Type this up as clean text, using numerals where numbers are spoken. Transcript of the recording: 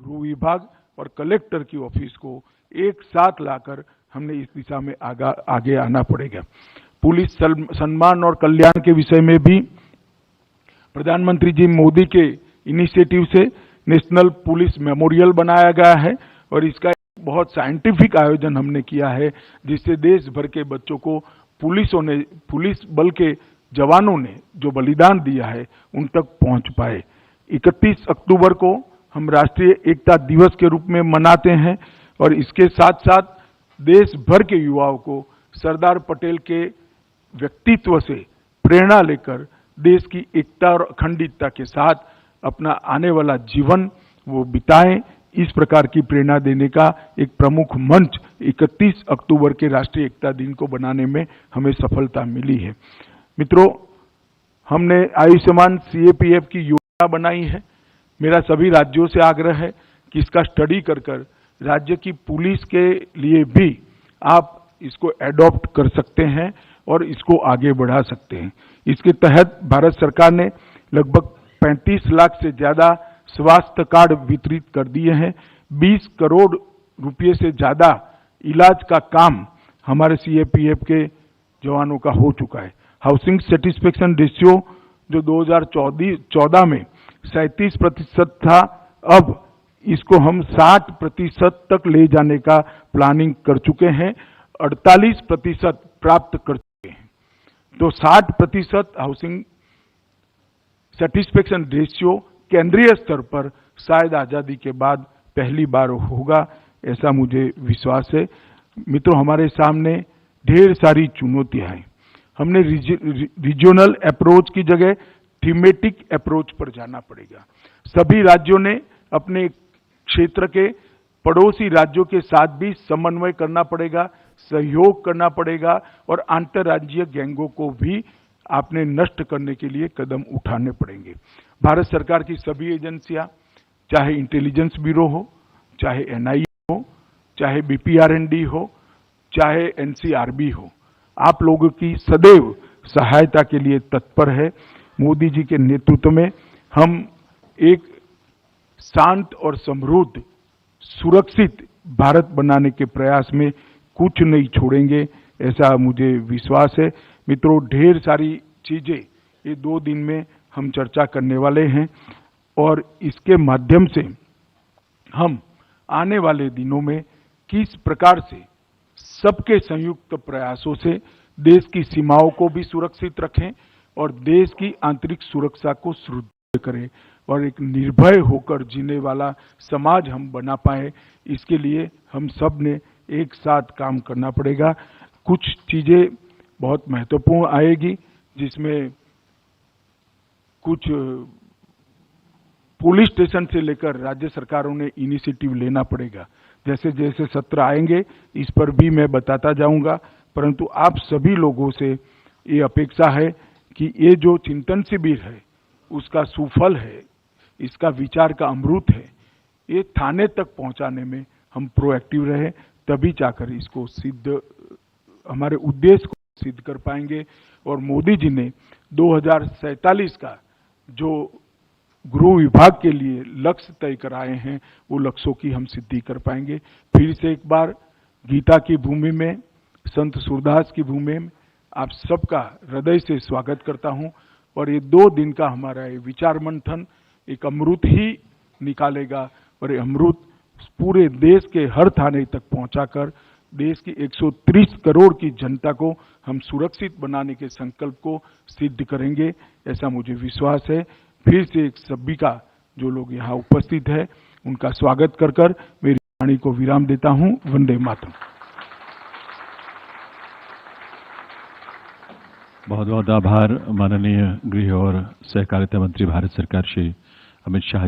गृह विभाग और कलेक्टर की ऑफिस को एक साथ लाकर हमने इस दिशा में आगे आना पड़ेगा। पुलिस सम्मान और कल्याण के विषय में भी प्रधानमंत्री जी मोदी के इनिशिएटिव से नेशनल पुलिस मेमोरियल बनाया गया है और इसका बहुत साइंटिफिक आयोजन हमने किया है, जिससे देश भर के बच्चों को पुलिस बल के जवानों ने जो बलिदान दिया है उन तक पहुंच पाए। 31 अक्टूबर को हम राष्ट्रीय एकता दिवस के रूप में मनाते हैं और इसके साथ साथ देश भर के युवाओं को सरदार पटेल के व्यक्तित्व से प्रेरणा लेकर देश की एकता और अखंडता के साथ अपना आने वाला जीवन वो बिताएं, इस प्रकार की प्रेरणा देने का एक प्रमुख मंच 31 अक्टूबर के राष्ट्रीय एकता दिन को बनाने में हमें सफलता मिली है। मित्रों, हमने आयुष्मान CAPF की योजना बनाई है। मेरा सभी राज्यों से आग्रह है कि इसका स्टडी कर राज्य की पुलिस के लिए भी आप इसको एडॉप्ट कर सकते हैं और इसको आगे बढ़ा सकते हैं। इसके तहत भारत सरकार ने लगभग 35 लाख से ज्यादा स्वास्थ्य कार्ड वितरित कर दिए हैं। 20 करोड़ रुपए से ज्यादा इलाज का काम हमारे CAPF के जवानों का हो चुका है। हाउसिंग सेटिस्फेक्शन रेशियो जो 2014 में 37% था, अब इसको हम 60% तक ले जाने का प्लानिंग कर चुके हैं। 48% प्राप्त कर चुके हैं। तो 60% हाउसिंग सेटिस्फेक्शन रेशियो केंद्रीय स्तर पर शायद आजादी के बाद पहली बार होगा, ऐसा मुझे विश्वास है। मित्रों, हमारे सामने ढेर सारी चुनौतियां हैं। हमने रीजनल अप्रोच की जगह थीमेटिक अप्रोच पर जाना पड़ेगा। सभी राज्यों ने अपने क्षेत्र के पड़ोसी राज्यों के साथ भी समन्वय करना पड़ेगा, सहयोग करना पड़ेगा और अंतर्राज्यीय गैंगों को भी आपने नष्ट करने के लिए कदम उठाने पड़ेंगे। भारत सरकार की सभी एजेंसियां, चाहे इंटेलिजेंस ब्यूरो हो, चाहे NIA हो, चाहे BPRND हो, चाहे NCRB हो, आप लोगों की सदैव सहायता के लिए तत्पर है। मोदी जी के नेतृत्व में हम एक शांत और समृद्ध सुरक्षित भारत बनाने के प्रयास में कुछ नहीं छोड़ेंगे, ऐसा मुझे विश्वास है। मित्रों, ढेर सारी चीजें ये 2 दिन में हम चर्चा करने वाले हैं और इसके माध्यम से हम आने वाले दिनों में किस प्रकार से सबके संयुक्त प्रयासों से देश की सीमाओं को भी सुरक्षित रखें और देश की आंतरिक सुरक्षा को सुदृढ़ करें और एक निर्भय होकर जीने वाला समाज हम बना पाए, इसके लिए हम सब ने एक साथ काम करना पड़ेगा। कुछ चीजें बहुत महत्वपूर्ण आएगी, जिसमें कुछ पुलिस स्टेशन से लेकर राज्य सरकारों ने इनिशिएटिव लेना पड़ेगा। जैसे जैसे सत्र आएंगे इस पर भी मैं बताता जाऊंगा, परंतु आप सभी लोगों से ये अपेक्षा है कि ये जो चिंतन शिविर है उसका सुफल है, इसका विचार का अमृत है, ये थाने तक पहुंचाने में हम प्रोएक्टिव रहे, तभी जाकर इसको हमारे उद्देश्य को सिद्ध कर पाएंगे। और मोदी जी ने 2047 का जो गृह विभाग के लिए लक्ष्य तय कराए हैं, वो लक्ष्यों की हम सिद्धि कर पाएंगे। फिर से एक बार गीता की भूमि में, संत सूरदास की भूमि में आप सबका हृदय से स्वागत करता हूं और ये 2 दिन का हमारा ये विचार मंथन एक अमृत ही निकालेगा और ये अमृत पूरे देश के हर थाने तक पहुंचाकर देश की 130 करोड़ की जनता को हम सुरक्षित बनाने के संकल्प को सिद्ध करेंगे, ऐसा मुझे विश्वास है। फिर से एक सभी का जो लोग यहाँ उपस्थित है उनका स्वागत कर मेरी वाणी को विराम देता हूँ। वंदे मातरम। बहुत बहुत आभार माननीय गृह और सहकारिता मंत्री भारत सरकार श्री अमित शाह।